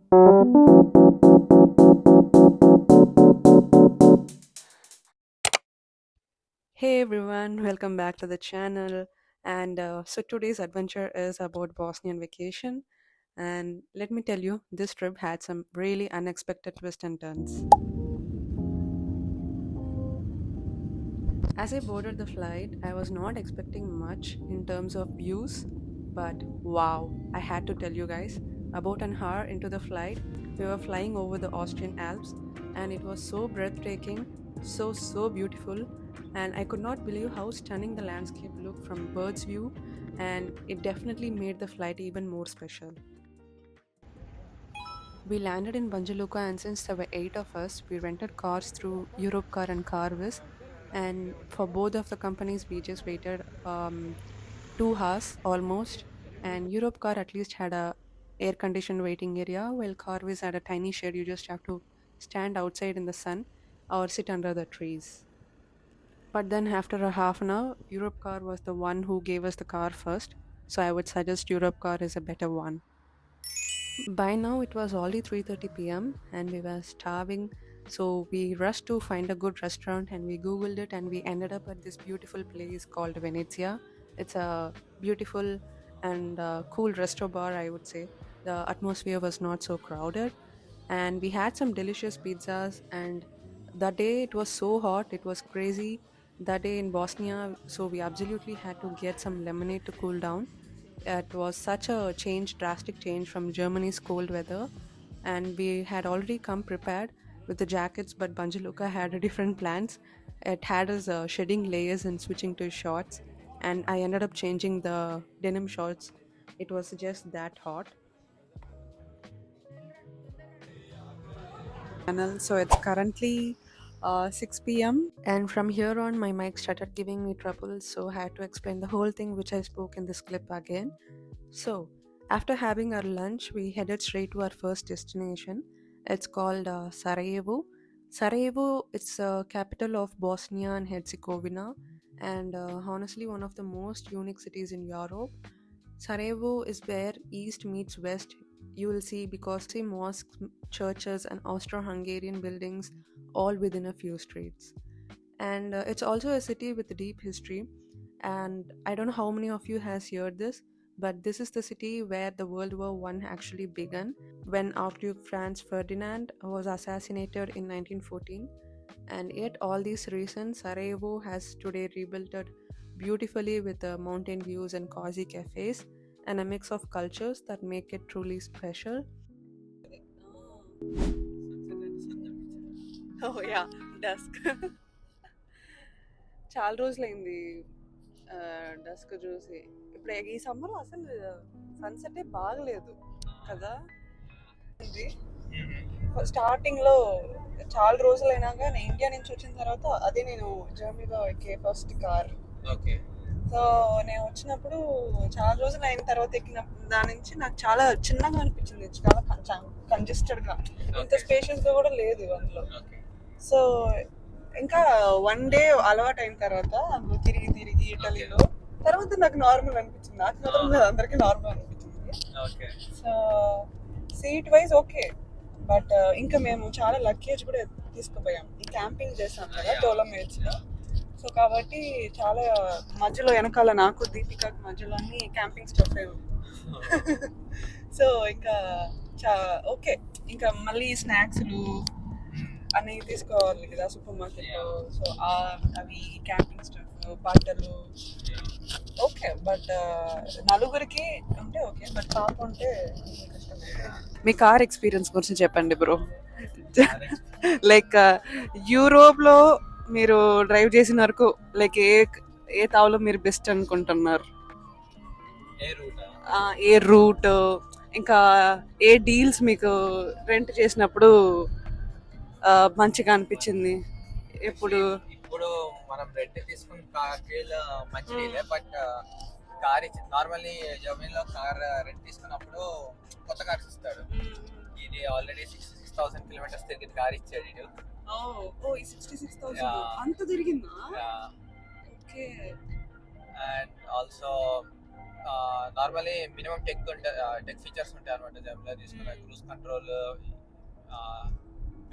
Hey everyone, welcome back to the channel. And so today's adventure is about Bosnian vacation. And let me tell you, this trip had some really unexpected twists and turns. As I boarded the flight, I was not expecting much in terms of views, but wow, I had to tell you guys, about an hour into the flight, we were flying over the Austrian Alps, and it was so breathtaking, so beautiful, and I could not believe how stunning the landscape looked from bird's view, and it definitely made the flight even more special. We landed in Banjaluka, and since there were eight of us, we rented cars through Europcar and Carvis. And for both of the companies, we just waited 2 hours almost. And Europcar at least had a air conditioned waiting area, while Carvis had a tiny shed. You just have to stand outside in the sun or sit under the trees. But then after a half an hour, Europcar was the one who gave us the car first. So I would suggest Europcar is a better one. By now it was already 3:30 p.m. and we were starving, so we rushed to find a good restaurant and we googled it and we ended up at this beautiful place called Venezia. It's a beautiful and cool resto bar, I would say. The atmosphere was not so crowded and we had some delicious pizzas, and that day it was so hot, it was crazy. That day in Bosnia, so we absolutely had to get some lemonade to cool down. It was such a change, drastic change from Germany's cold weather, and we had already come prepared with the jackets, but Banjaluka had a different plans. It had us shedding layers and switching to shorts, and I ended up changing the denim shorts. It was just that hot. Channel. So it's currently 6 p.m. And from here on, my mic started giving me trouble, so I had to explain the whole thing which I spoke in this clip again. So, after having our lunch, we headed straight to our first destination. It's called Sarajevo. Sarajevo, it's the capital of Bosnia and Herzegovina, and honestly, one of the most unique cities in Europe. Sarajevo is where East meets West. You will see, because see mosques, churches, and Austro-Hungarian buildings all within a few streets. And it's also a city with a deep history. And I don't know how many of you has heard this, but this is the city where the World War One actually began, when Archduke Franz Ferdinand was assassinated in 1914. And yet, all these reasons, Sarajevo has today rebuilt it beautifully with mountain views and cozy cafes and a mix of cultures that make it truly special. Oh yeah, dusk. చాలా రోజులైంది dusk చూసి. ఇప్పుడు ఈ summer అసలు sunset బాగలేదు కదా. ఇది starting లో చాలా రోజులైనాక నేను ఇండియా నుంచి వచ్చిన తర్వాత అదే నేను జర్మనీలో ఎక్కే ఫస్ట్ కార్. ఓకే. సో నేను వచ్చినప్పుడు చాలా రోజులు అయిన తర్వాత ఎక్కిన దాని నుంచి నాకు చాలా చిన్నగా అనిపించింది, చాలా కంజెస్టెడ్ గా, ఇంత స్పేషియస్ గా కూడా లేదు అందులో. సో ఇంకా వన్ డే అలవాటు అయిన తర్వాత అందులో తిరిగి తిరిగి ఇటలీలో తర్వాత నాకు నార్మల్ అనిపించింది. నాకు మాత్రం కాదు, అందరికీ నార్మల్ అనిపించింది. So seat wise okay, but ఇంకా మేము చాలా లగేజ్ కూడా తీసుకుపోయాం. ఈ క్యాంపింగ్ చేసాం కదా డోలోమైట్స్ లో. సో కాబట్టి చాలా మధ్యలో వెనకాల నాకు దీపికాకి మధ్యలో అన్ని క్యాంపింగ్ స్టఫ్ సో ఇంకా ఓకే. ఇంకా మళ్ళీ స్నాక్స్లు అన్ని తీసుకోవాలి కదా సూపర్ మార్కెట్ లో. సో అవి క్యాంపింగ్ స్టఫ్, బట్టలు ఓకే, బట్ నలుగురికి ఉంటే ఓకే, బట్ పాప ఉంటే కష్టమే. మీ కార్ ఎక్స్పీరియన్స్ గురించి చెప్పండి బ్రో. లైక్ యూరోప్ లో మీరు డ్రైవ్ చేసిన వరకు లైక్ ఏ తావులో మీరు బెస్ట్ అనుకుంటున్నారు? ఏ రూట్, ఇంకా ఏ డీల్స్ మీకు రెంట్ చేసినప్పుడు మంచిగా అనిపించింది ఎప్పుడు? ఇప్పుడు మనం రెంట్ తీసుకున్న కార్ మంచి డీలే, బట్ కార్ నార్మల్లీ జర్మనీలో కార్ రెంట్ తీసుకున్నప్పుడు కొత్త కార్స్ ఇస్తాడు. ఇది ఆల్రెడీ 66,000 కిలోమీటర్స్ తిరిగిన కార్ ఇచ్చాడు ఇడు. ఓ 66,000 అంత తిరిగిందా? Okay. And also normally minimum tech features ఉంటాయి అనమాట. జమ్లో తీసుకున్న క్రూజ్ కంట్రోల్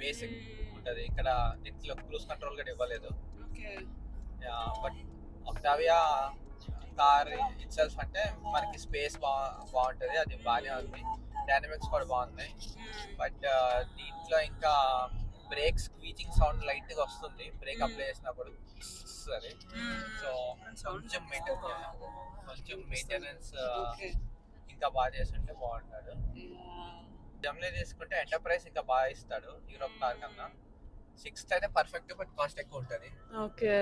బేసిక్ ఉంటుంది. ఇక్కడ దీంట్లో క్రూజ్ కంట్రోల్ కూడా ఇవ్వలేదు. బట్ ఒక్టావియా కార్ ఇట్సెల్ఫ్ అంటే మనకి స్పేస్ బాగుంటుంది, అది బాగానే ఉంది. డైనమిక్స్ కూడా బాగున్నాయి. బట్ దీంట్లో ఇంకా బ్రేక్ స్క్వీచింగ్ సౌండ్ లైట్ గా వస్తుంది బ్రేక్ అప్లై చేసినప్పుడు. సరే, సో కొంచెం మెయింటెనెన్స్ ఇంకా బాగా చేస్తుంటే బాగుంటాడు. జమ్లీ తీసుకుంటే ఎంటర్ప్రైజ్ ఇంకా బాగా ఇస్తాడు యూరోప్ కార్ కన్నా. 6th అయితే పర్ఫెక్ట్, బట్ కాస్ట్ ఎక్కువ ఉంటుంది. ఓకే,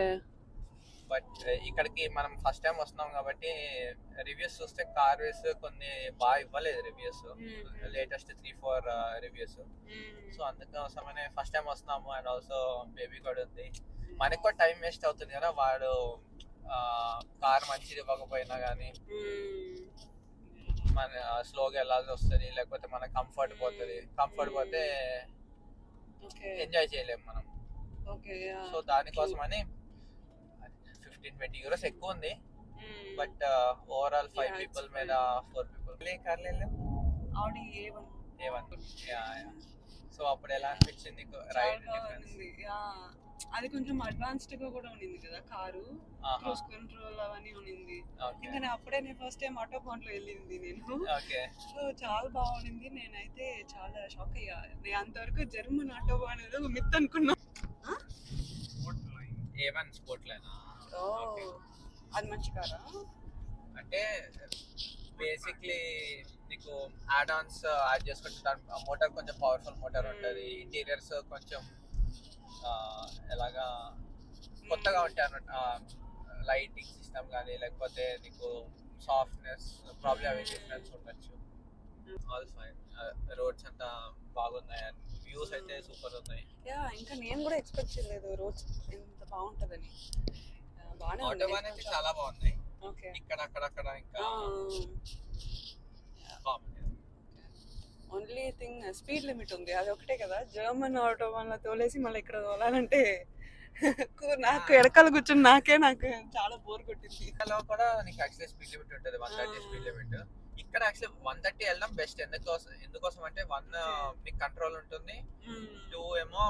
బట్ ఇక్కడికి మనం ఫస్ట్ టైం వస్తున్నాం కాబట్టి రివ్యూస్ చూస్తే కార్ వేస్ కొన్ని బాగా ఇవ్వలేదు రివ్యూస్, లేటెస్ట్ 3-4 రివ్యూస్. సో అందుకోసమనే ఫస్ట్ టైం వస్తున్నాము. అండ్ ఆల్సో బేబీ కూడా ఉంది, మనకి కూడా టైం వేస్ట్ అవుతుంది కదా. వాడు కార్ మంచిది ఇవ్వకపోయినా కానీ మన స్లోగా వెళ్ళాల్సి వస్తుంది, లేకపోతే మన కంఫర్ట్ పోతుంది. కంఫర్ట్ పోతే ఎంజాయ్ చేయలేము మనం. సో దానికోసమని 15-20 euros ఎక్కువ ఉంది. బట్ ఓవరాల్ 5 people మీద 4 people కార్లు వెళ్ళాం. సో అప్పుడు ఎలా అనిపించింది రైడ్? అది కొంచెం అడ్వాన్స్డ్ గా కూడా ఉండింది కదా కారు, క్రూజ్ కంట్రోల్ అవన్నీ ఉండింది. ఇంకా అప్పుడే నేను ఫస్ట్ టైం ఆటోబాన్ లో వెళ్ళింది నేను. సో చాలా బాగుండింది. నేనైతే చాలా షాక్ అయ్యా. నేను అంతవరకు జర్మన్ ఆటోబాన్ ఏదో మిత్ అనుకున్నా. స్పోర్ట్ లైన్ అది మంచి కారా? అంటే బేసిక్లీ నీకు యాడ్ ఆన్స్ యాడ్ చేసుకుంటే మోటార్ కొంచెం పవర్ఫుల్ మోటార్ ఉంటుంది. ఇంటీరియర్స్ కొంచెం ఎలాగా కొత్తగా ఉంటాయి అన్నమాట. లైటింగ్ సిస్టమ్ కానీ లేకపోతే నీకు సాఫ్ట్నెస్ ప్రాబ్లమ్ అవి డిఫరెన్స్ ఉండొచ్చు. All fine. రోడ్స్ అంతా బాగున్నాయి, వ్యూస్ అయితే సూపర్ ఉన్నాయి. ఇంకా నేను కూడా ఎక్స్పెక్ట్ చేయలేదు రోడ్స్ ఎంత బాగుంటుందని. ఆటోబాన్ అయితే చాలా బాగున్నాయి. ఇక్కడ అక్కడక్కడ ఇంకా ఓన్లీ థింగ్ స్పీడ్ లిమిట్ ఉంది, అది ఒకటే కదా. జర్మన్ ఆటోబాన్ లో తోలేసి మళ్ళీ ఇక్కడ తోలాలంటే నాకు ఎడకాల కూర్చొని నాకు చాలా బోర్ కొట్టింది. లో కూడా నీకు యాక్చువల్లీ స్పీడ్ లిమిట్ ఉంటుంది 130 స్పీడ్ లిమిట్. ఇక్కడ యాక్చువల్లీ 130 వెళ్ళడం బెస్ట్. ఎందుకోసం అంటే 1 నీకు కంట్రోల్ ఉంటుంది, 2 ఏమో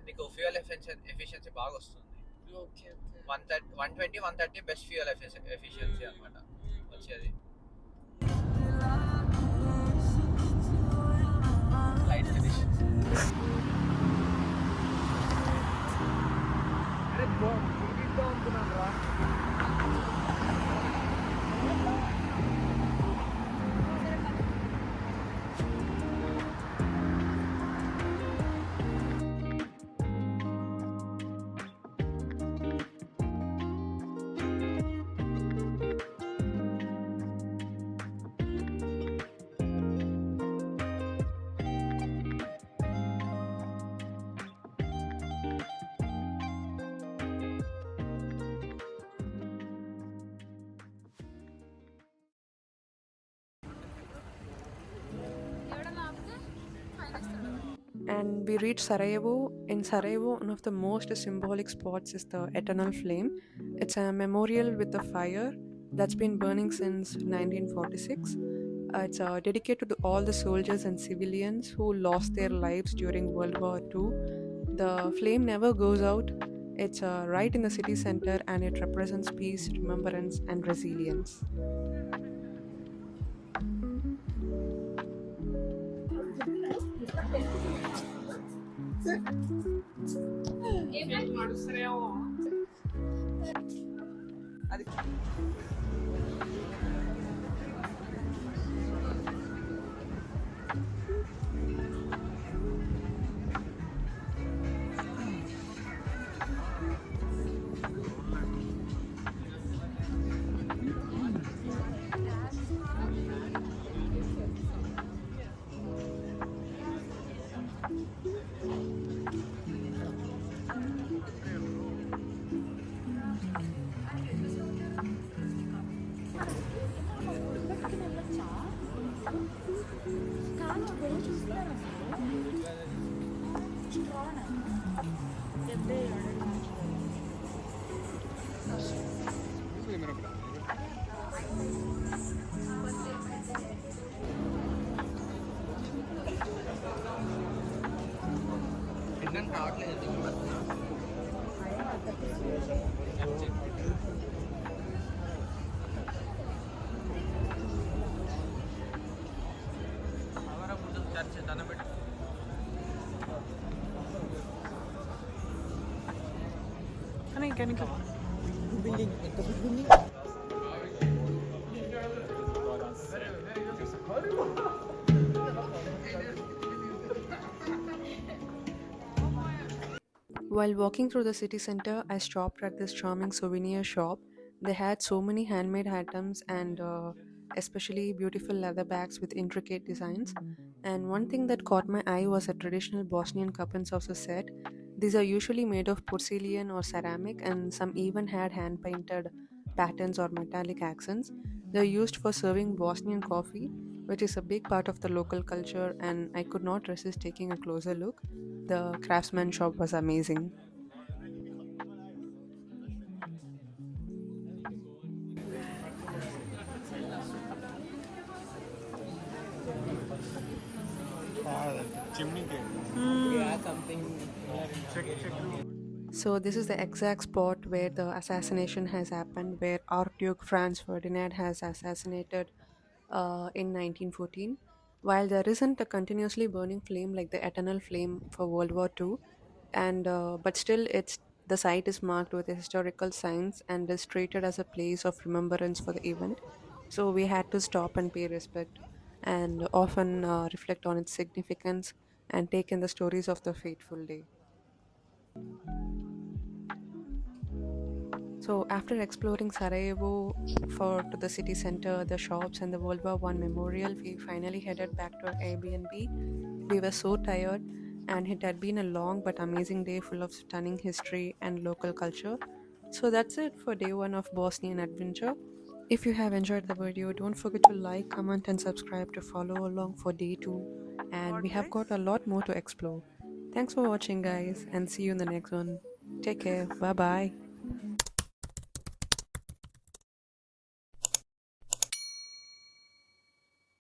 నీకు ఫ్యూయల్ ఎఫిషియన్సీ బాగా వస్తుంది. 120-130 బెస్ట్ ఫ్యూయల్ ఎఫిషియన్సీ అనమాట వచ్చేది. Light finish. And we reached Sarajevo. In Sarajevo, one of the most symbolic spots is the Eternal Flame. It's a memorial with a fire that's been burning since 1946. It's dedicated to all the soldiers and civilians who lost their lives during World War II. The flame never goes out. It's right in the city center, and it represents peace, remembrance, and resilience. అది While walking through the city center, I stopped at this charming souvenir shop. They had so many handmade items and especially beautiful leather bags with intricate designs. And one thing that caught my eye was a traditional Bosnian cup and saucer set. These are usually made of porcelain or ceramic, and some even had hand painted patterns or metallic accents. They're used for serving Bosnian coffee, which is a big part of the local culture, and I could not resist taking a closer look. The craftsmanship was amazing. So, this is the exact spot where the assassination has happened, where Archduke Franz Ferdinand has assassinated in 1914. While there isn't a continuously burning flame like the eternal flame for World War II, and but still, it's the site is marked with historical signs and is treated as a place of remembrance for the event. So we had to stop and pay respect, and often reflect on its significance and take in the stories of the fateful day. So after exploring Sarajevo for to the city center, the shops and the World War One memorial, we finally headed back to our Airbnb. We were so tired and it had been a long but amazing day full of stunning history and local culture. So that's it for day one of Bosnian adventure. If you have enjoyed the video, don't forget to like, comment and subscribe to follow along for day two. And What, we have guys? got a lot more to explore. Thanks for watching guys and see you in the next one. Take care. Bye bye.